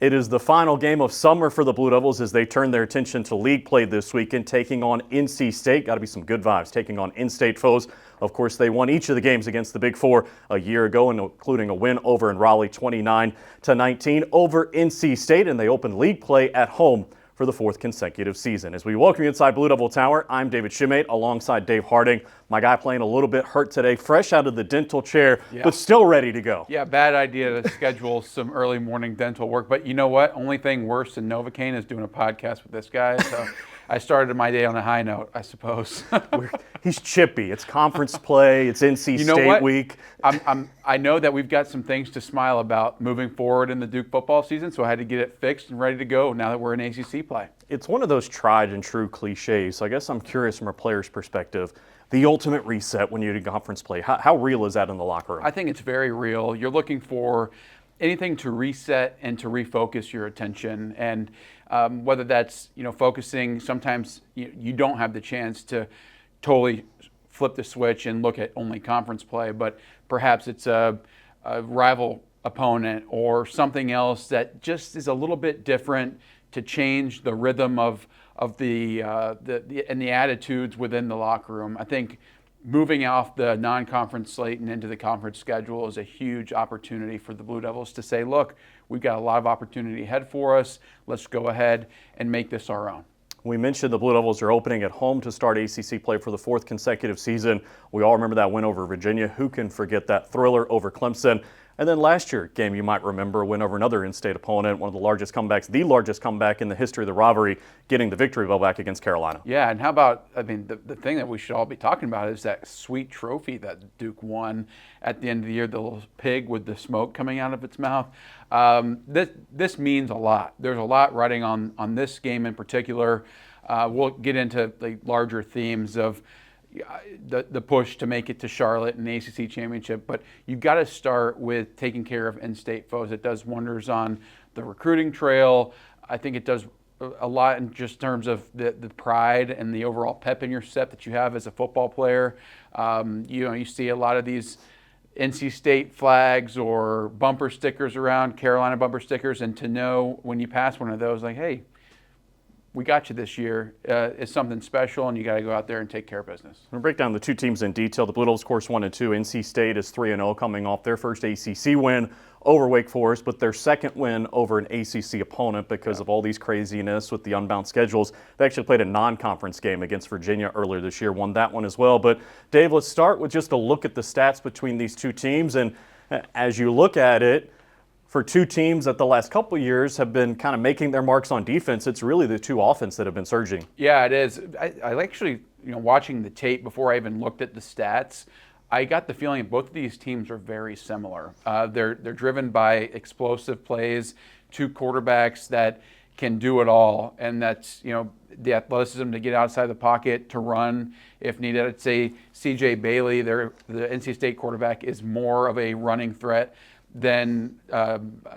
It is the final game of summer for the Blue Devils as they turn their attention to league play this weekend, taking on NC State. Got to be some good vibes, taking on in-state foes. Of course, they won each of the games against the Big Four a year ago, including a win over in Raleigh 29-19 over NC State, and they opened league play at home for the fourth consecutive season. As we welcome you inside Blue Devil Tower, I'm David Shimate alongside Dave Harding. My guy playing a little bit hurt today, fresh out of the dental chair, but still ready to go. Yeah, bad idea to schedule some early morning dental work. But you know what? Only thing worse than Novocaine is doing a podcast with this guy. So I started my day on a high note, I suppose. He's chippy. It's conference play. It's NC State week. I know that we've got some things to smile about moving forward in the Duke football season, so I had to get it fixed and ready to go now that we're in ACC play. It's one of those tried and true cliches. So I guess I'm curious from a player's perspective, the ultimate reset when you're in conference play. How real is that in the locker room? I think it's very real. You're looking for anything to reset and to refocus your attention, and whether that's focusing. Sometimes you don't have the chance to totally flip the switch and look at only conference play, but perhaps it's a rival opponent or something else that just is a little bit different to change the rhythm of the attitudes within the locker room. I think moving off the non-conference slate and into the conference schedule is a huge opportunity for the Blue Devils to say, look, we've got a lot of opportunity ahead for us. Let's go ahead and make this our own. We mentioned the Blue Devils are opening at home to start ACC play for the fourth consecutive season. We all remember that win over Virginia. Who can forget that thriller over Clemson? And then last year, game you might remember, a win over another in-state opponent, one of the largest comebacks, the largest comeback in the history of the rivalry, getting the victory bell back against Carolina. Yeah, and how about, the thing that we should all be talking about is that sweet trophy that Duke won at the end of the year, the little pig with the smoke coming out of its mouth. This means a lot. There's a lot riding on this game in particular. We'll get into the larger themes of the push to make it to Charlotte and the ACC championship, but you've got to start with taking care of in-state foes. It does wonders on the recruiting trail. I think it does a lot in just terms of the pride and the overall pep in your step that you have as a football player. You see a lot of these NC State flags or bumper stickers around, Carolina bumper stickers, and to know when you pass one of those, like, hey, we got you this year, is something special, and you got to go out there and take care of business. We'll break down the two teams in detail. The Blue Devils, of course, 1-2. NC State is 3-0, coming off their first ACC win over Wake Forest, but their second win over an ACC opponent because of all these craziness with the unbound schedules. They actually played a non-conference game against Virginia earlier this year, won that one as well. But Dave, let's start with just a look at the stats between these two teams, and as you look at it, for two teams that the last couple of years have been kind of making their marks on defense, it's really the two offense that have been surging. Yeah, it is. I actually, watching the tape before I even looked at the stats, I got the feeling that both of these teams are very similar. They're driven by explosive plays, two quarterbacks that can do it all, and that's the athleticism to get outside the pocket, to run if needed. I'd say C.J. Bailey, the NC State quarterback, is more of a running threat than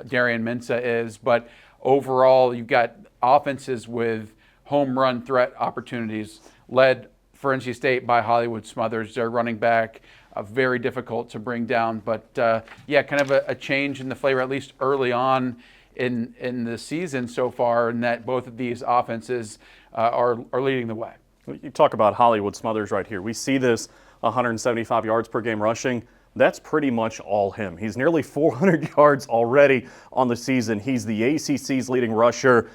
Darian Mensah is, but overall you've got offenses with home run threat opportunities led for NC State by Hollywood Smothers, their running back, very difficult to bring down, but kind of a change in the flavor, at least early on in the season so far, in that both of these offenses are leading the way. You talk about Hollywood Smothers right here. We see this 175 yards per game rushing. That's pretty much all him. He's nearly 400 yards already on the season. He's the ACC's leading rusher.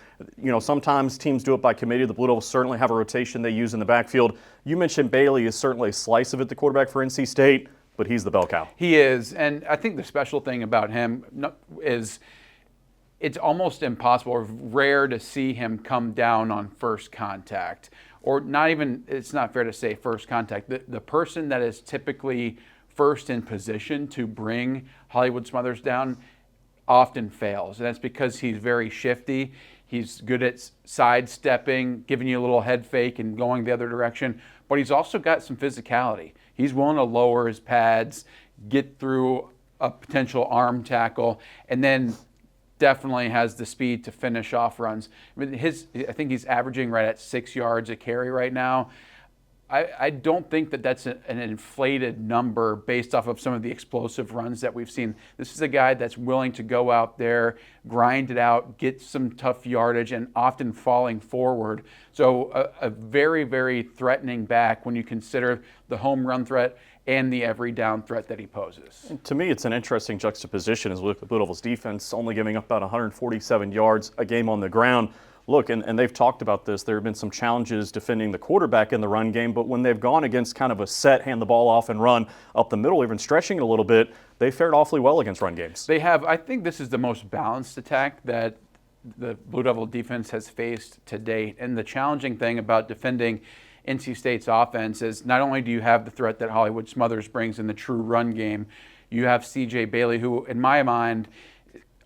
Sometimes teams do it by committee. The Blue Devils certainly have a rotation they use in the backfield. You mentioned Bailey is certainly a slice of it, the quarterback for NC State, but he's the bell cow. He is, and I think the special thing about him is it's almost impossible or rare to see him come down on first contact, or not even, it's not fair to say first contact. The person that is typically first in position to bring Hollywood Smothers down often fails, and that's because he's very shifty. He's good at sidestepping, giving you a little head fake and going the other direction, but he's also got some physicality. He's willing to lower his pads, get through a potential arm tackle, and then definitely has the speed to finish off runs. I think he's averaging right at 6 yards a carry right now. I don't think that that's an inflated number based off of some of the explosive runs that we've seen. This is a guy that's willing to go out there, grind it out, get some tough yardage, and often falling forward. So a very, very threatening back when you consider the home run threat and the every down threat that he poses. To me, it's an interesting juxtaposition as we look at Blue Devils defense, only giving up about 147 yards a game on the ground. Look, and they've talked about this, there have been some challenges defending the quarterback in the run game, but when they've gone against kind of a set, hand the ball off and run up the middle, even stretching it a little bit, they fared awfully well against run games. They have. I think this is the most balanced attack that the Blue Devil defense has faced to date. And the challenging thing about defending NC State's offense is not only do you have the threat that Hollywood Smothers brings in the true run game, you have C.J. Bailey, who, in my mind,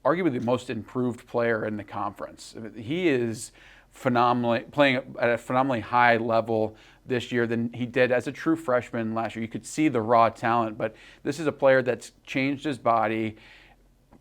arguably the most improved player in the conference. He is playing at a phenomenally high level this year than he did as a true freshman last year. You could see the raw talent, but this is a player that's changed his body,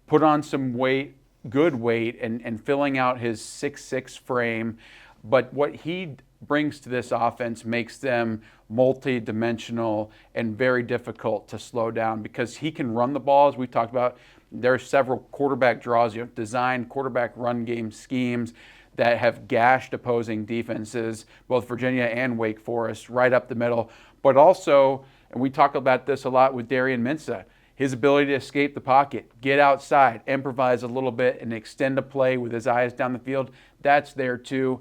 put on some weight, good weight, and filling out his 6'6" frame. But what he brings to this offense makes them multi-dimensional and very difficult to slow down because he can run the ball, as we talked about. There are several quarterback draws, designed quarterback run game schemes that have gashed opposing defenses, both Virginia and Wake Forest, right up the middle. But also, and we talk about this a lot with Darian Mensah, his ability to escape the pocket, get outside, improvise a little bit, and extend a play with his eyes down the field, that's there too.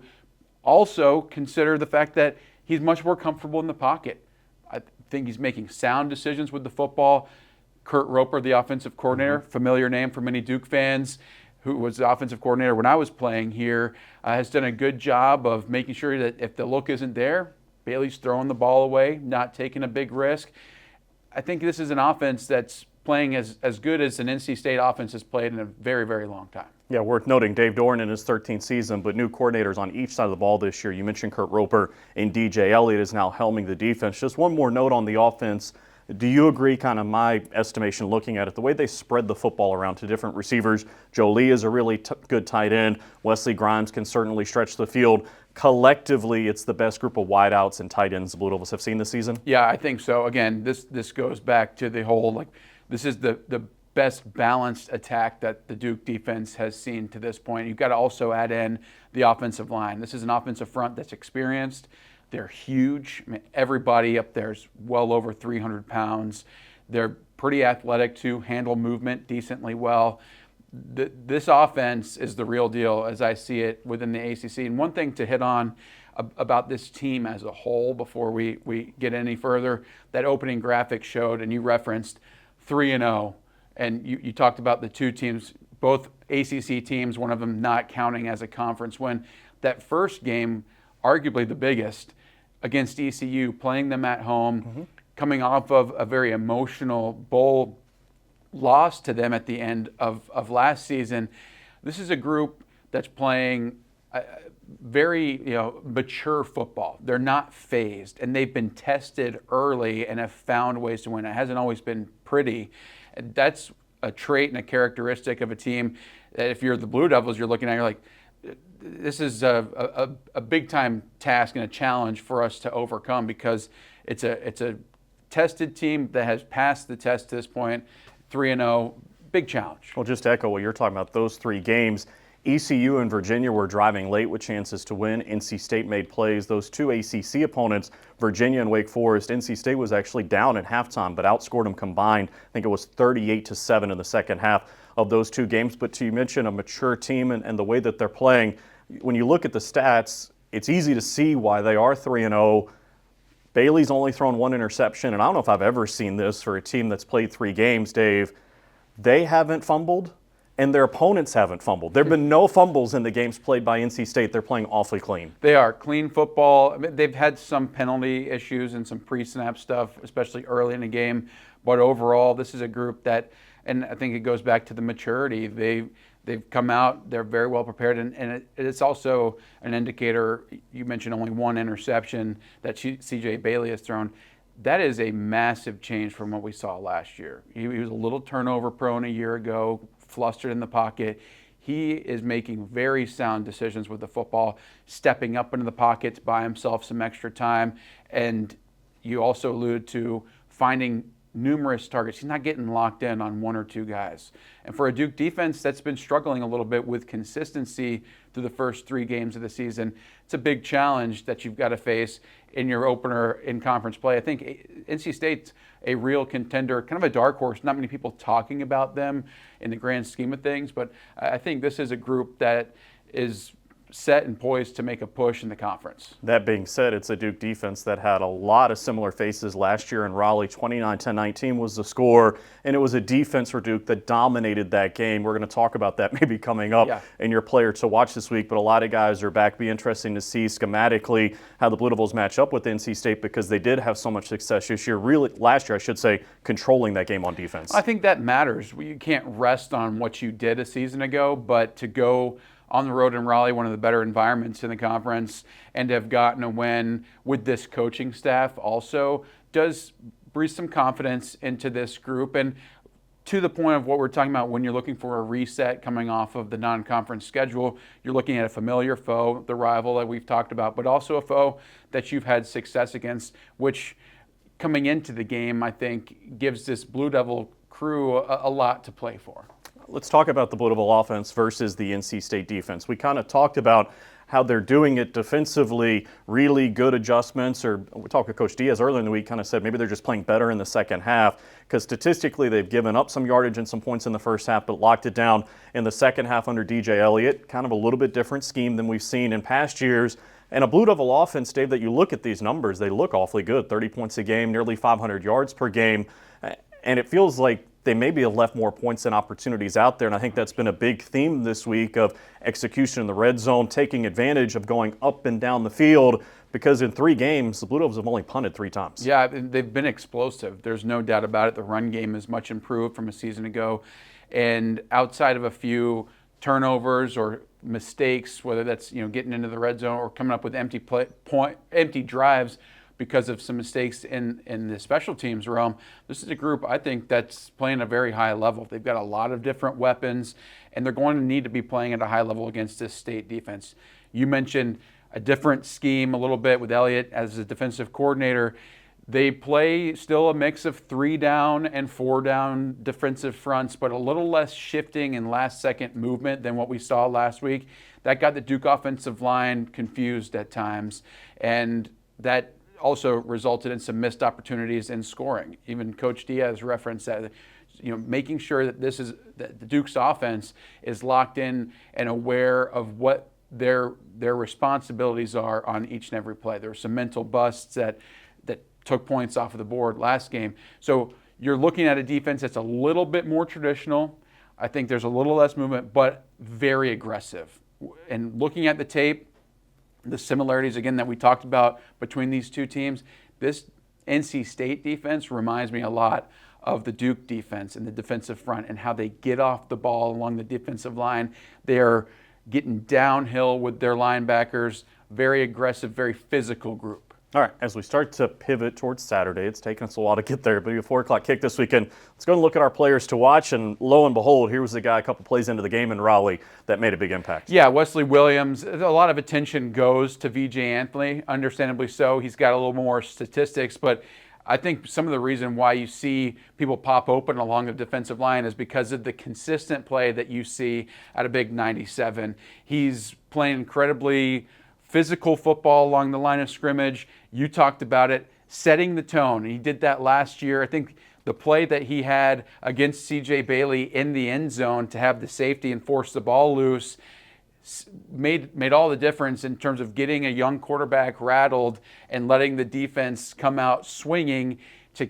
Also, consider the fact that he's much more comfortable in the pocket. I think he's making sound decisions with the football. Kurt Roper, the offensive coordinator, familiar name for many Duke fans, who was the offensive coordinator when I was playing here, has done a good job of making sure that if the look isn't there, Bailey's throwing the ball away, not taking a big risk. I think this is an offense that's playing as good as an NC State offense has played in a very, very long time. Yeah, worth noting, Dave Doran in his 13th season, but new coordinators on each side of the ball this year. You mentioned Kurt Roper, and DJ Elliott is now helming the defense. Just one more note on the offense. Do you agree, kind of my estimation looking at it, the way they spread the football around to different receivers? Joe Lee is a really good tight end. Wesley Grimes can certainly stretch the field. Collectively, it's the best group of wideouts and tight ends the Blue Devils have seen this season? Yeah, I think so. Again, this goes back to the whole, this is the best balanced attack that the Duke defense has seen to this point. You've got to also add in the offensive line. This is an offensive front that's experienced. They're huge. I mean, everybody up there is well over 300 pounds. They're pretty athletic too, handle movement decently well. This offense is the real deal as I see it within the ACC. And one thing to hit on about this team as a whole before we get any further, that opening graphic showed, and you referenced 3-0. And you talked about the two teams, both ACC teams, one of them not counting as a conference win. That first game, arguably the biggest, against ECU, playing them at home, coming off of a very emotional bowl loss to them at the end of last season. This is a group that's playing very mature football. They're not phased, and they've been tested early and have found ways to win. It hasn't always been pretty. That's a trait and a characteristic of a team that if you're the Blue Devils, you're looking at, you're like, this is a big time task and a challenge for us to overcome because it's a tested team that has passed the test to this point. 3-0, big challenge. Well, just to echo what you're talking about, those three games, ECU and Virginia were driving late with chances to win. NC State made plays. Those two ACC opponents, Virginia and Wake Forest, NC State was actually down at halftime, but outscored them combined. I think it was 38-7 in the second half of those two games. But to mention a mature team and the way that they're playing, when you look at the stats, it's easy to see why they are 3-0. Bailey's only thrown one interception, and I don't know if I've ever seen this for a team that's played 3 games, Dave. They haven't fumbled, and their opponents haven't fumbled. There have been no fumbles in the games played by NC State. They're playing awfully clean. They are clean football. I mean, they've had some penalty issues and some pre-snap stuff, especially early in the game. But overall, this is a group that, and I think it goes back to the maturity. They've come out, they're very well prepared, and it's also an indicator. You mentioned only one interception that C.J. Bailey has thrown. That is a massive change from what we saw last year. He was a little turnover prone a year ago, flustered in the pocket. he is making very sound decisions with the football, stepping up into the pocket to buy himself some extra time. And you also alluded to finding numerous targets. He's not getting locked in on one or two guys. And for a Duke defense that's been struggling a little bit with consistency through the first 3 games of the season, it's a big challenge that you've got to face in your opener in conference play. I think NC State's a real contender, kind of a dark horse. Not many people talking about them in the grand scheme of things, but I think this is a group that is set and poised to make a push in the conference. That being said, it's a Duke defense that had a lot of similar faces last year in Raleigh. 29-10-19 was the score, and it was a defense for Duke that dominated that game. We're going to talk about that maybe coming up in your player to watch this week, but a lot of guys are back. Be interesting to see schematically how the Blue Devils match up with NC State, because they did have so much success this year, really last year I should say, controlling that game on defense. I think that matters. You can't rest on what you did a season ago, but to go on the road in Raleigh, one of the better environments in the conference, and to have gotten a win with this coaching staff also does breathe some confidence into this group. And to the point of what we're talking about, when you're looking for a reset coming off of the non-conference schedule, you're looking at a familiar foe, the rival that we've talked about, but also a foe that you've had success against, which coming into the game, I think, gives this Blue Devil crew a lot to play for. Let's talk about the Blue Devil offense versus the NC State defense. We kind of talked about how they're doing it defensively, really good adjustments, or we talked with Coach Diaz earlier in the week, kind of said maybe they're just playing better in the second half, because statistically they've given up some yardage and some points in the first half, but locked it down in the second half under DJ Elliott. Kind of a little bit different scheme than we've seen in past years. And a Blue Devil offense, Dave, that you look at these numbers, they look awfully good. 30 points a game, nearly 500 yards per game. And it feels like they maybe have left more points than opportunities out there. And I think that's been a big theme this week of execution in the red zone, taking advantage of going up and down the field, because in 3 games, the Blue Devils have only punted 3 times. Yeah, they've been explosive. There's no doubt about it. The run game is much improved from a season ago. And outside of a few turnovers or mistakes, whether that's getting into the red zone or coming up with empty drives, because of some mistakes in the special teams realm, this is a group I think that's playing at a very high level. They've got a lot of different weapons, and they're going to need to be playing at a high level against this State defense. You mentioned a different scheme a little bit with Elliott as a defensive coordinator. They play still a mix of 3-down and 4-down defensive fronts, but a little less shifting and last-second movement than what we saw last week. That got the Duke offensive line confused at times, and that also resulted in some missed opportunities in scoring. Even Coach Diaz referenced that, making sure that that the Duke's offense is locked in and aware of what their responsibilities are on each and every play. There were some mental busts that took points off of the board last game. So you're looking at a defense that's a little bit more traditional. I think there's a little less movement, but very aggressive. And looking at the tape, the similarities, again, that we talked about between these two teams, this NC State defense reminds me a lot of the Duke defense and the defensive front and how they get off the ball along the defensive line. They're getting downhill with their linebackers, very aggressive, very physical group. All right, as we start to pivot towards Saturday, it's taken us a while to get there, but a 4 o'clock kick this weekend. Let's go and look at our players to watch, and lo and behold, here was the guy a couple plays into the game in Raleigh that made a big impact. Yeah, Wesley Williams. A lot of attention goes to VJ Anthony, understandably so. He's got a little more statistics, but I think some of the reason why you see people pop open along the defensive line is because of the consistent play that you see at a big 97. He's playing incredibly physical football along the line of scrimmage. You talked about it, setting the tone. He did that last year. I think the play that he had against CJ Bailey in the end zone to have the safety and force the ball loose made all the difference in terms of getting a young quarterback rattled and letting the defense come out swinging to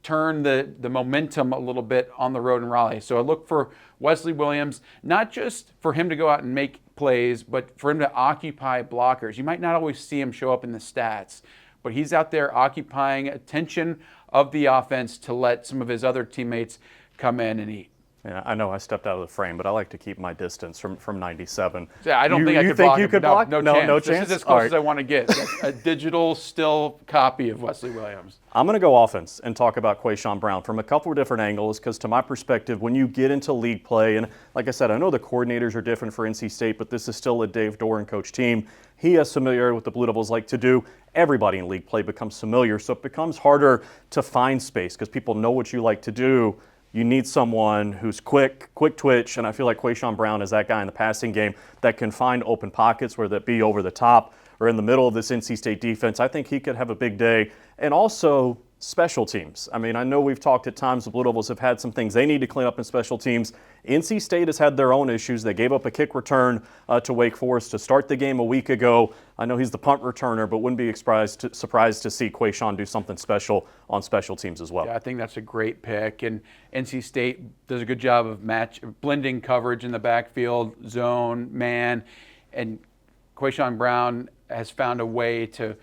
turn the momentum a little bit on the road in Raleigh. So I look for Wesley Williams, not just for him to go out and make plays, but for him to occupy blockers. You might not always see him show up in the stats, but he's out there occupying attention of the offense to let some of his other teammates come in and eat. Yeah, I know I stepped out of the frame, but I like to keep my distance from 97. Yeah, I don't think I you could think block you him. could block? No No, chance. no This chance? is as All close right. as I want to get. A digital still copy of Wesley Williams. I'm going to go offense and talk about Quayshawn Brown from a couple of different angles because, to my perspective, when you get into league play, and like I said, I know the coordinators are different for NC State, but this is still a Dave Doran coach team. He has familiarity with the Blue Devils like to do. Everybody in league play becomes familiar, so it becomes harder to find space because people know what you like to do. You need someone who's quick twitch, and I feel like Quayshawn Brown is that guy in the passing game that can find open pockets, whether that be over the top or in the middle of this NC State defense. I think he could have a big day. And also special teams. I mean, I know we've talked at times the Blue Devils have had some things they need to clean up in special teams. NC State has had their own issues. They gave up a kick return to Wake Forest to start the game a week ago. I know he's the punt returner, but wouldn't be surprised to see Quayshawn do something special on special teams as well. Yeah, I think that's a great pick. And NC State does a good job of blending coverage in the backfield, zone, man. And Quayshawn Brown has found a way to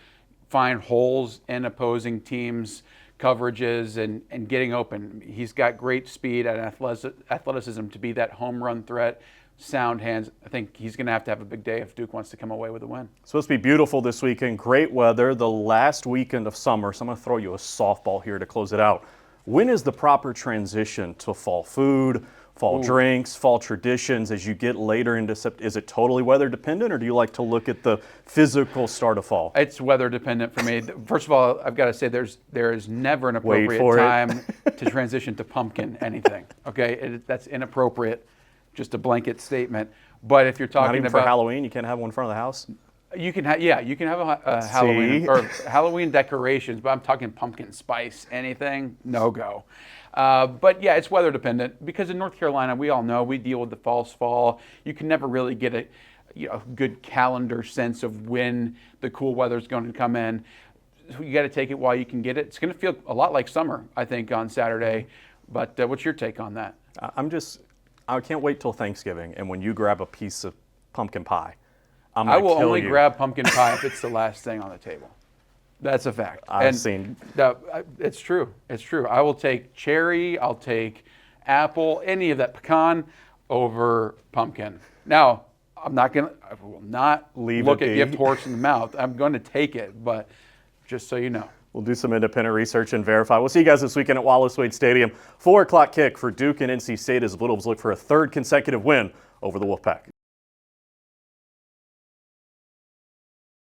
find holes in opposing teams' coverages and getting open. He's got great speed and athleticism to be that home run threat, sound hands. I think he's going to have a big day if Duke wants to come away with a win. It's supposed to be beautiful this weekend, great weather, the last weekend of summer. So I'm going to throw you a softball here to close it out. When is the proper transition to fall food, fall drinks, fall traditions as you get later into September? Is it totally weather dependent, or do you like to look at the physical start of fall? It's weather dependent for me. First of all, I've got to say there is never an Wait appropriate for it. time to transition to pumpkin anything. Okay, that's inappropriate. Just a blanket statement. But if you're talking Not even about for Halloween, you can't have one in front of the house? you can have a Halloween See? or Halloween decorations, but I'm talking pumpkin spice, anything, no go. But yeah, it's weather dependent because in North Carolina, we all know we deal with the false fall. You can never really get a good calendar sense of when the cool weather is going to come in. So you got to take it while you can get it. It's going to feel a lot like summer, I think, on Saturday. But what's your take on that? I can't wait till Thanksgiving, and when you grab a piece of pumpkin pie, I'm I gonna will kill only you. grab pumpkin pie if it's the last thing on the table. That's a fact. It's true. It's true. I will take cherry. I'll take apple. Any of that pecan over pumpkin. Now, I will not look at gift horse in the mouth. I'm going to take it, but just so you know. We'll do some independent research and verify. We'll see you guys this weekend at Wallace Wade Stadium. 4 o'clock kick for Duke and NC State as the Blue Devils look for a third consecutive win over the Wolfpack.